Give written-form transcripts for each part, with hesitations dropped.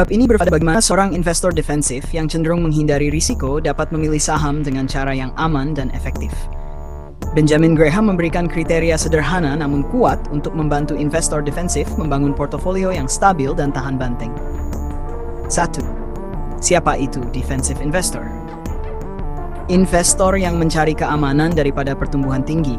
Bab ini berfaedah bagaimana seorang investor defensif yang cenderung menghindari risiko dapat memilih saham dengan cara yang aman dan efektif. Benjamin Graham memberikan kriteria sederhana namun kuat untuk membantu investor defensif membangun portofolio yang stabil dan tahan banting. 1. Siapa itu defensive investor? Investor yang mencari keamanan daripada pertumbuhan tinggi.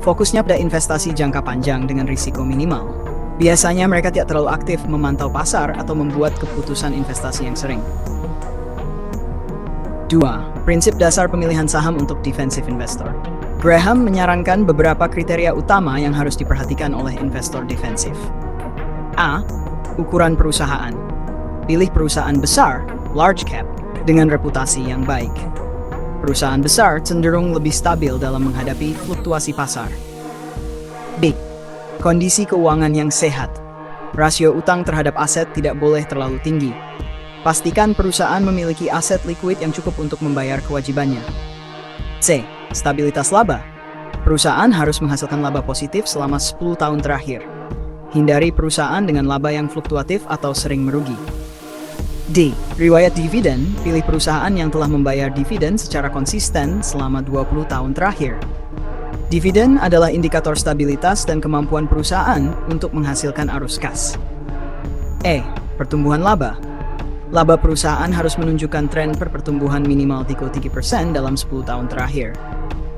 Fokusnya pada investasi jangka panjang dengan risiko minimal. Biasanya mereka tidak terlalu aktif memantau pasar atau membuat keputusan investasi yang sering. 2. Prinsip dasar pemilihan saham untuk defensive investor. Graham menyarankan beberapa kriteria utama yang harus diperhatikan oleh investor defensif. A. Ukuran perusahaan. Pilih perusahaan besar, large cap, dengan reputasi yang baik. Perusahaan besar cenderung lebih stabil dalam menghadapi fluktuasi pasar. B. Kondisi keuangan yang sehat. Rasio utang terhadap aset tidak boleh terlalu tinggi. Pastikan perusahaan memiliki aset liquid yang cukup untuk membayar kewajibannya. C. Stabilitas laba. Perusahaan harus menghasilkan laba positif selama 10 tahun terakhir. Hindari perusahaan dengan laba yang fluktuatif atau sering merugi. D. Riwayat dividen. Pilih perusahaan yang telah membayar dividen secara konsisten selama 20 tahun terakhir. Dividen adalah indikator stabilitas dan kemampuan perusahaan untuk menghasilkan arus kas. E. Pertumbuhan laba. Laba perusahaan harus menunjukkan tren pertumbuhan minimal 3% dalam 10 tahun terakhir.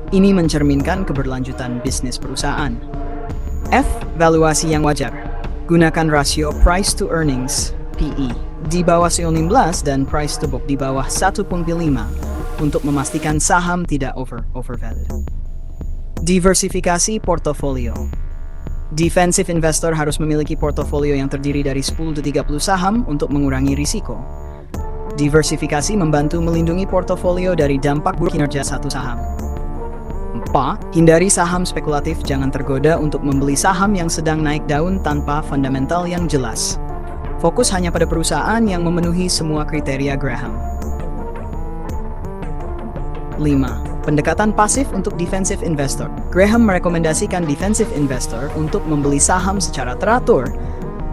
Ini mencerminkan keberlanjutan bisnis perusahaan. F. Valuasi yang wajar. Gunakan rasio price to earnings (PE) di bawah 19 dan price to book di bawah 1.5 untuk memastikan saham tidak overvalued. Diversifikasi portofolio. Defensive investor harus memiliki portofolio yang terdiri dari 10-30 saham untuk mengurangi risiko. Diversifikasi membantu melindungi portofolio dari dampak buruk kinerja satu saham. 4. Hindari saham spekulatif. Jangan tergoda untuk membeli saham yang sedang naik daun tanpa fundamental yang jelas. Fokus hanya pada perusahaan yang memenuhi semua kriteria Graham. 5. Pendekatan pasif untuk defensive investor. Graham merekomendasikan defensive investor untuk membeli saham secara teratur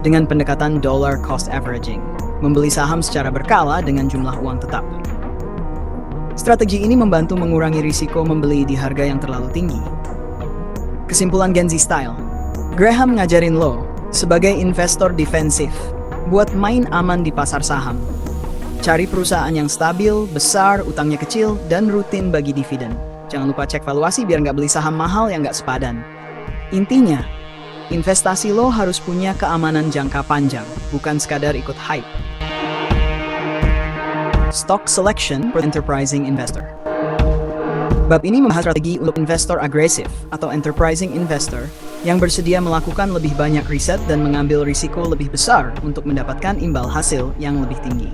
dengan pendekatan dollar cost averaging, membeli saham secara berkala dengan jumlah uang tetap. Strategi ini membantu mengurangi risiko membeli di harga yang terlalu tinggi. Kesimpulan Gen Z Style. Graham ngajarin lo, sebagai investor defensif, buat main aman di pasar saham. Cari perusahaan yang stabil, besar, utangnya kecil, dan rutin bagi dividen. Jangan lupa cek valuasi biar nggak beli saham mahal yang nggak sepadan. Intinya, investasi lo harus punya keamanan jangka panjang, bukan sekadar ikut hype. Stock Selection for Enterprising Investor. Bab ini membahas strategi untuk investor agresif atau enterprising investor yang bersedia melakukan lebih banyak riset dan mengambil risiko lebih besar untuk mendapatkan imbal hasil yang lebih tinggi.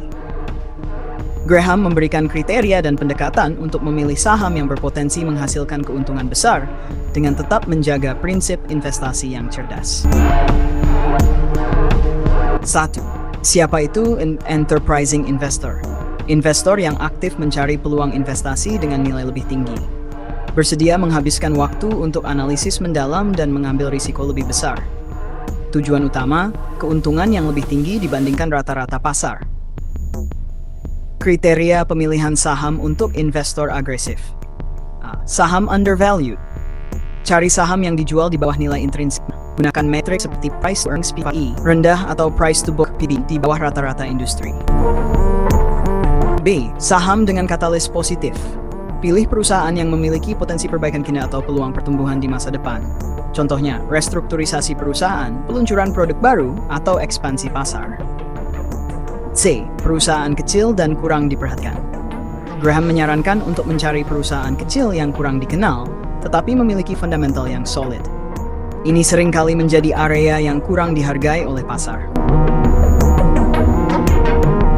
Graham memberikan kriteria dan pendekatan untuk memilih saham yang berpotensi menghasilkan keuntungan besar dengan tetap menjaga prinsip investasi yang cerdas. 1. Siapa itu enterprising investor? Investor yang aktif mencari peluang investasi dengan nilai lebih tinggi. Bersedia menghabiskan waktu untuk analisis mendalam dan mengambil risiko lebih besar. Tujuan utama, keuntungan yang lebih tinggi dibandingkan rata-rata pasar. Kriteria pemilihan saham untuk investor agresif. Saham undervalued. Cari saham yang dijual di bawah nilai intrinsik. Gunakan metrik seperti price to earnings (PE) rendah atau price to book (PB) di bawah rata-rata industri. B. Saham dengan katalis positif. Pilih perusahaan yang memiliki potensi perbaikan kinerja atau peluang pertumbuhan di masa depan. Contohnya, restrukturisasi perusahaan, peluncuran produk baru, atau ekspansi pasar. C. Perusahaan kecil dan kurang diperhatikan. Graham menyarankan untuk mencari perusahaan kecil yang kurang dikenal, tetapi memiliki fundamental yang solid. Ini seringkali menjadi area yang kurang dihargai oleh pasar.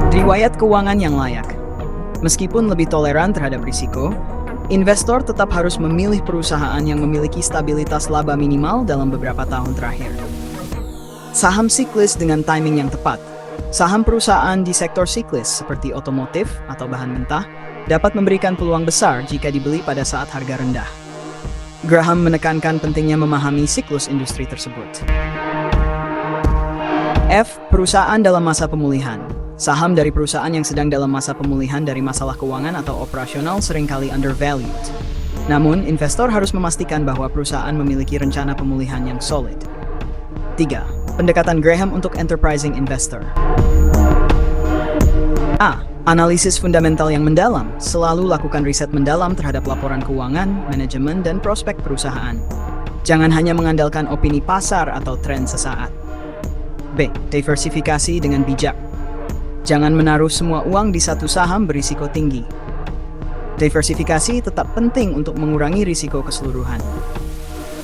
Riwayat keuangan yang layak. Meskipun lebih toleran terhadap risiko, investor tetap harus memilih perusahaan yang memiliki stabilitas laba minimal dalam beberapa tahun terakhir. Saham siklis dengan timing yang tepat. Saham perusahaan di sektor siklis seperti otomotif atau bahan mentah dapat memberikan peluang besar jika dibeli pada saat harga rendah. Graham menekankan pentingnya memahami siklus industri tersebut. F. Perusahaan dalam masa pemulihan. Saham dari perusahaan yang sedang dalam masa pemulihan dari masalah keuangan atau operasional seringkali undervalued. Namun, investor harus memastikan bahwa perusahaan memiliki rencana pemulihan yang solid. 3. Pendekatan Graham untuk enterprising investor. A. Analisis fundamental yang mendalam. Selalu lakukan riset mendalam terhadap laporan keuangan, manajemen, dan prospek perusahaan. Jangan hanya mengandalkan opini pasar atau tren sesaat. B. Diversifikasi dengan bijak. Jangan menaruh semua uang di satu saham berisiko tinggi. Diversifikasi tetap penting untuk mengurangi risiko keseluruhan.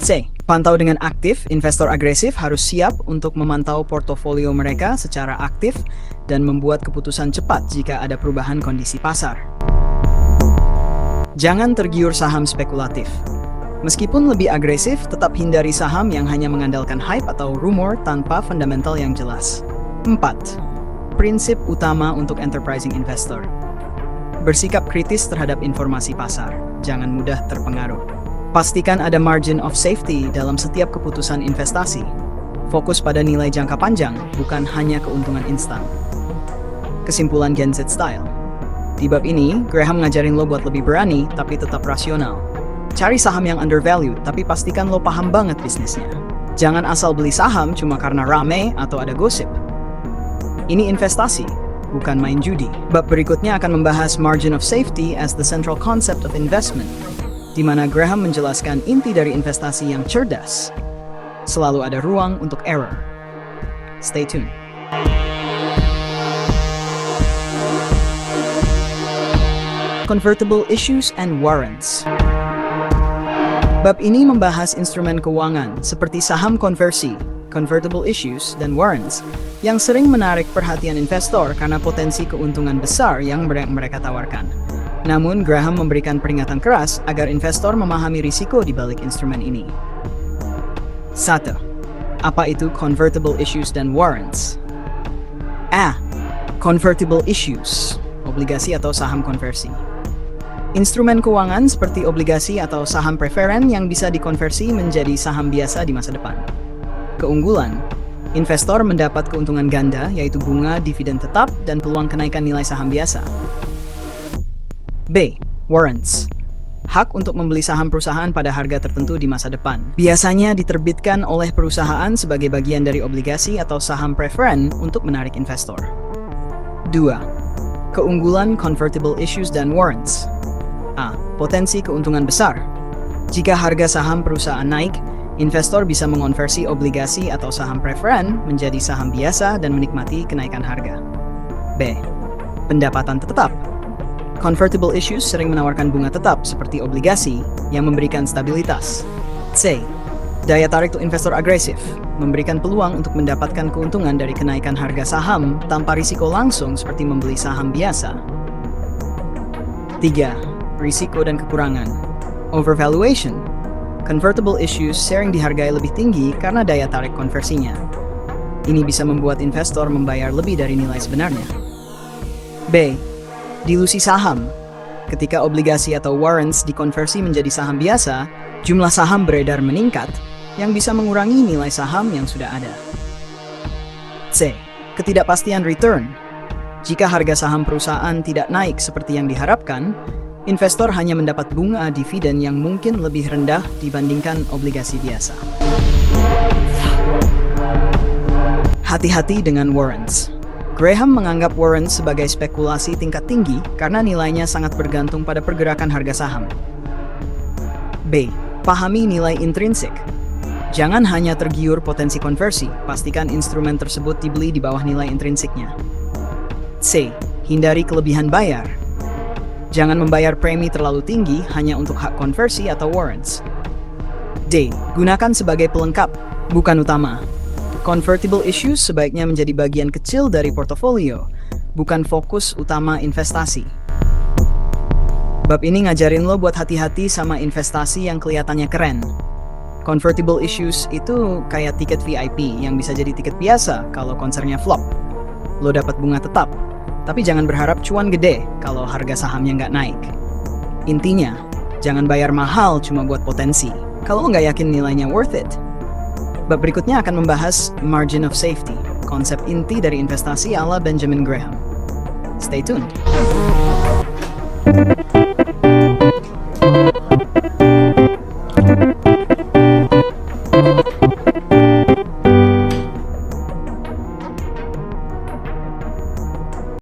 C. Pantau dengan aktif. Investor agresif harus siap untuk memantau portofolio mereka secara aktif dan membuat keputusan cepat jika ada perubahan kondisi pasar. Jangan tergiur saham spekulatif. Meskipun lebih agresif, tetap hindari saham yang hanya mengandalkan hype atau rumor tanpa fundamental yang jelas. 4. Prinsip utama untuk enterprising investor. Bersikap kritis terhadap informasi pasar. Jangan mudah terpengaruh. Pastikan ada margin of safety dalam setiap keputusan investasi. Fokus pada nilai jangka panjang, bukan hanya keuntungan instan. Kesimpulan Gen Z Style. Di bab ini, Graham ngajarin lo buat lebih berani, tapi tetap rasional. Cari saham yang undervalued, tapi pastikan lo paham banget bisnisnya. Jangan asal beli saham cuma karena rame atau ada gosip. Ini investasi, bukan main judi. Bab berikutnya akan membahas margin of safety as the central concept of investment, di mana Graham menjelaskan inti dari investasi yang cerdas. Selalu ada ruang untuk error. Stay tuned. Convertible issues and warrants. Bab ini membahas instrumen keuangan seperti saham konversi, convertible issues, dan warrants yang sering menarik perhatian investor karena potensi keuntungan besar yang mereka tawarkan. Namun, Graham memberikan peringatan keras agar investor memahami risiko di balik instrumen ini. 1. Apa itu convertible issues dan warrants? A. Convertible issues, obligasi atau saham konversi. Instrumen keuangan seperti obligasi atau saham preferen yang bisa dikonversi menjadi saham biasa di masa depan. Keunggulan, investor mendapat keuntungan ganda yaitu bunga, dividen tetap, dan peluang kenaikan nilai saham biasa. B. Warrants. Hak untuk membeli saham perusahaan pada harga tertentu di masa depan. Biasanya diterbitkan oleh perusahaan sebagai bagian dari obligasi atau saham preferen untuk menarik investor. 2. Keunggulan convertible issues dan warrants. A. Potensi keuntungan besar. Jika harga saham perusahaan naik, investor bisa mengonversi obligasi atau saham preferen menjadi saham biasa dan menikmati kenaikan harga. B. Pendapatan tetap. Convertible issues sering menawarkan bunga tetap seperti obligasi yang memberikan stabilitas. C. Daya tarik untuk investor agresif, memberikan peluang untuk mendapatkan keuntungan dari kenaikan harga saham tanpa risiko langsung seperti membeli saham biasa. 3. Risiko dan kekurangan. Overvaluation. Convertible issues sering dihargai lebih tinggi karena daya tarik konversinya. Ini bisa membuat investor membayar lebih dari nilai sebenarnya. B. Dilusi saham. Ketika obligasi atau warrants dikonversi menjadi saham biasa, jumlah saham beredar meningkat, yang bisa mengurangi nilai saham yang sudah ada. C. Ketidakpastian return. Jika harga saham perusahaan tidak naik seperti yang diharapkan, investor hanya mendapat bunga dividen yang mungkin lebih rendah dibandingkan obligasi biasa. Hati-hati dengan warrants. Graham menganggap warrants sebagai spekulasi tingkat tinggi karena nilainya sangat bergantung pada pergerakan harga saham. B. Pahami nilai intrinsik. Jangan hanya tergiur potensi konversi, pastikan instrumen tersebut dibeli di bawah nilai intrinsiknya. C. Hindari kelebihan bayar. Jangan membayar premi terlalu tinggi hanya untuk hak konversi atau warrants. D. Gunakan sebagai pelengkap, bukan utama. Convertible issues sebaiknya menjadi bagian kecil dari portofolio, bukan fokus utama investasi. Bab ini ngajarin lo buat hati-hati sama investasi yang kelihatannya keren. Convertible issues itu kayak tiket VIP yang bisa jadi tiket biasa kalau konsernya flop. Lo dapat bunga tetap, tapi jangan berharap cuan gede kalau harga sahamnya nggak naik. Intinya, jangan bayar mahal cuma buat potensi, kalau lo nggak yakin nilainya worth it. Bab berikutnya akan membahas margin of safety. konsep inti dari investasi ala Benjamin Graham. Stay tuned.